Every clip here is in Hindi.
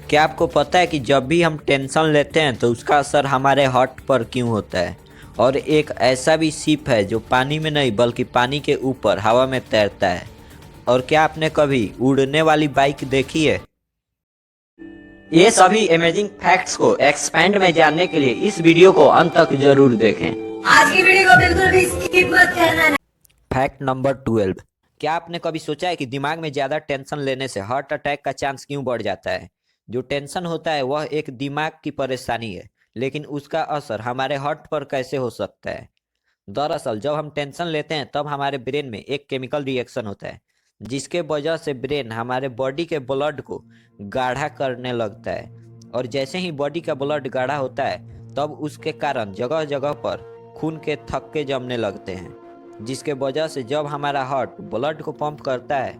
क्या आपको पता है कि जब भी हम टेंशन लेते हैं तो उसका असर हमारे हार्ट पर क्यों होता है। और एक ऐसा भी शिप है जो पानी में नहीं बल्कि पानी के ऊपर हवा में तैरता है। और क्या आपने कभी उड़ने वाली बाइक देखी है? ये सभी अमेजिंग फैक्ट्स को एक्सपेंड में जानने के लिए इस वीडियो को अंत तक जरूर देखें। आज की वीडियो को बिल्कुल भी स्किप मत करना। Fact number 12। क्या आपने कभी सोचा है कि दिमाग में ज्यादा टेंशन लेने से हार्ट अटैक का चांस क्यों बढ़ जाता है? जो टेंशन होता है वह एक दिमाग की परेशानी है, लेकिन उसका असर हमारे हार्ट पर कैसे हो सकता है? दरअसल जब हम टेंशन लेते हैं तब हमारे ब्रेन में एक केमिकल रिएक्शन होता है, जिसके वजह से ब्रेन हमारे बॉडी के ब्लड को गाढ़ा करने लगता है। और जैसे ही बॉडी का ब्लड गाढ़ा होता है तब उसके कारण जगह जगह पर खून के थक्के जमने लगते हैं, जिसके वजह से जब हमारा हार्ट ब्लड को पंप करता है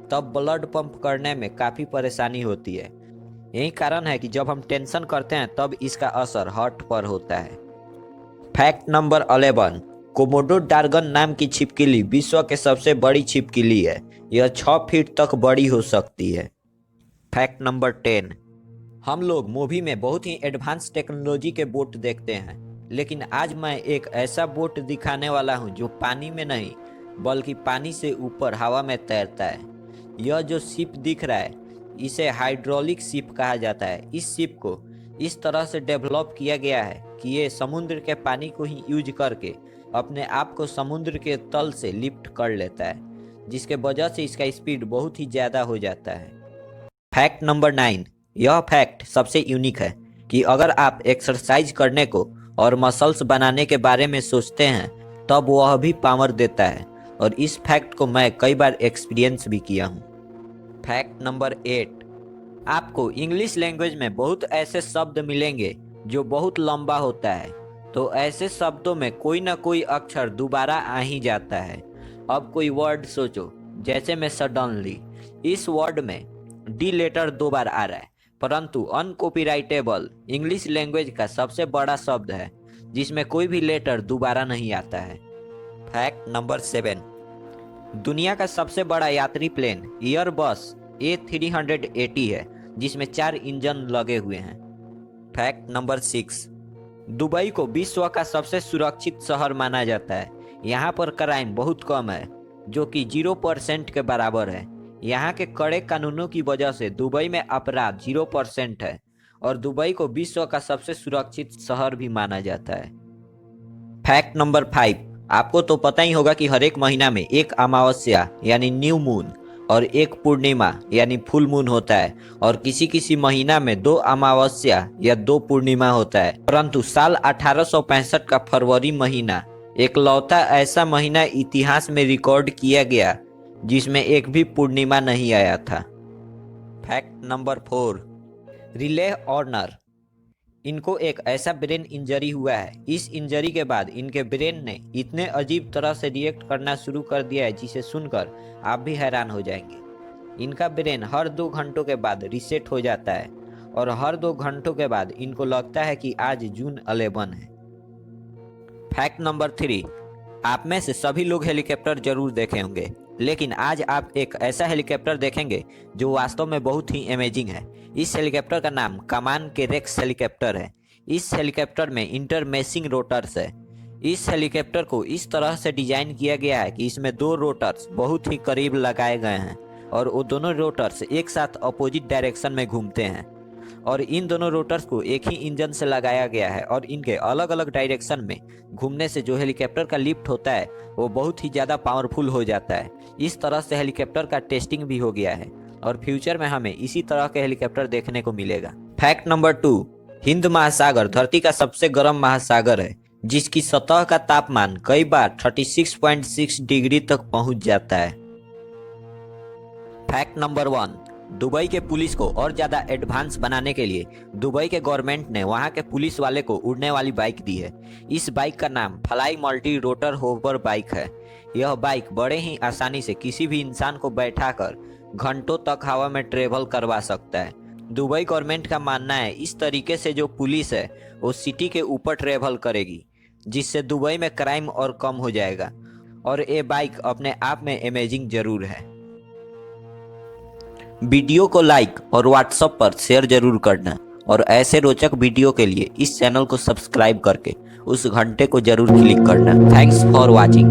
तब ब्लड पंप करने में काफ़ी परेशानी होती है। यही कारण है कि जब हम टेंशन करते हैं तब इसका असर हार्ट पर होता है। Fact number 11। कोमोडो ड्रैगन नाम की छिपकली विश्व के सबसे बड़ी छिपकली है। यह 6 फीट तक बड़ी हो सकती है। Fact number 10। हम लोग मूवी में बहुत ही एडवांस टेक्नोलॉजी के बोट देखते हैं, लेकिन आज मैं एक ऐसा बोट दिखाने वाला हूं जो पानी में नहीं बल्कि पानी से ऊपर हवा में तैरता है। यह जो शिप दिख रहा है इसे हाइड्रोलिक शिप कहा जाता है। इस शिप को इस तरह से डेवलप किया गया है कि ये समुद्र के पानी को ही यूज करके अपने आप को समुद्र के तल से लिफ्ट कर लेता है, जिसके वजह से इसका स्पीड बहुत ही ज़्यादा हो जाता है। Fact number 9। यह फैक्ट सबसे यूनिक है कि अगर आप एक्सरसाइज करने को और मसल्स बनाने के बारे में सोचते हैं तब वह भी पावर देता है, और इस फैक्ट को मैं कई बार एक्सपीरियंस भी किया हूँ। Fact number 8। आपको इंग्लिश लैंग्वेज में बहुत ऐसे शब्द मिलेंगे जो बहुत लंबा होता है, तो ऐसे शब्दों में कोई ना कोई अक्षर दोबारा आ ही जाता है। अब कोई वर्ड सोचो, जैसे में सडनली। इस वर्ड में डी लेटर 2 बार आ रहा है, परंतु अनकॉपीराइटेबल इंग्लिश लैंग्वेज का सबसे बड़ा शब्द है जिसमें कोई भी लेटर दोबारा नहीं आता है। Fact number 7। दुनिया का सबसे बड़ा यात्री प्लेन एयरबस A380 है, जिसमें 4 इंजन लगे हुए हैं। Fact number 6। दुबई को विश्व का सबसे सुरक्षित शहर माना जाता है। यहाँ पर क्राइम बहुत कम है, जो कि 0% के बराबर है। यहाँ के कड़े कानूनों की वजह से दुबई में अपराध 0% है, और दुबई को विश्व का सबसे सुरक्षित शहर भी माना जाता है। Fact number 5। आपको तो पता ही होगा कि हर एक महीना में एक अमावस्या यानी न्यू मून और एक पूर्णिमा यानी फुल मून होता है, और किसी किसी महीना में 2 अमावस्या या 2 पूर्णिमा होता है। परंतु साल 1865 का फरवरी महीना एकलौता ऐसा महीना इतिहास में रिकॉर्ड किया गया जिसमें एक भी पूर्णिमा नहीं आया था। Fact number 4। रिले ऑर्नर, इनको एक ऐसा ब्रेन इंजरी हुआ है। इस इंजरी के बाद इनके ब्रेन ने इतने अजीब तरह से रिएक्ट करना शुरू कर दिया है जिसे सुनकर आप भी हैरान हो जाएंगे। इनका ब्रेन हर 2 घंटों के बाद रीसेट हो जाता है, और हर 2 घंटों के बाद इनको लगता है कि आज जून 11 है। Fact number 3। आप में से सभी लोग हेलीकॉप्टर जरूर देखे होंगे, लेकिन आज आप एक ऐसा हेलीकॉप्टर देखेंगे जो वास्तव में बहुत ही अमेजिंग है। इस हेलीकॉप्टर का नाम कमान के रेक्स हेलीकॉप्टर है। इस हेलीकॉप्टर में इंटरमेसिंग रोटर्स है। इस हेलीकॉप्टर को इस तरह से डिजाइन किया गया है कि इसमें 2 रोटर्स बहुत ही करीब लगाए गए हैं, और वो दोनों रोटर्स एक साथ अपोजिट डायरेक्शन में घूमते हैं। और इन दोनों रोटर्स को एक ही इंजन से लगाया गया है, और इनके अलग अलग डायरेक्शन में घूमने से जो हेलीकॉप्टर का लिफ्ट होता है वो बहुत ही ज़्यादा पावरफुल हो जाता है। इस तरह से हेलीकॉप्टर का टेस्टिंग भी हो गया है, और फ्यूचर में हमें इसी तरह के हेलीकॉप्टर देखने को मिलेगा। Fact number 2। हिंद महासागर धरती का सबसे गर्म महासागर है, जिसकी सतह का तापमान कई बार 36.6 डिग्री तक पहुंच जाता है। Fact number 1। दुबई के पुलिस को और ज़्यादा एडवांस बनाने के लिए दुबई के गवर्नमेंट ने वहां के पुलिस वाले को उड़ने वाली बाइक दी है। इस बाइक का नाम fly multi rotor hover bike है। यह बाइक बड़े ही आसानी से किसी भी इंसान को बैठाकर घंटों तक हवा में ट्रेवल करवा सकता है। दुबई गवर्नमेंट का मानना है इस तरीके से जो पुलिस है वो सिटी के ऊपर ट्रेवल करेगी, जिससे दुबई में क्राइम और कम हो जाएगा। और ये बाइक अपने आप में अमेजिंग जरूर है। वीडियो को लाइक और व्हाट्सएप पर शेयर जरूर करना और ऐसे रोचक वीडियो के लिए इस चैनल को सब्सक्राइब करके उस घंटे को जरूर क्लिक करना। Thanks for watching.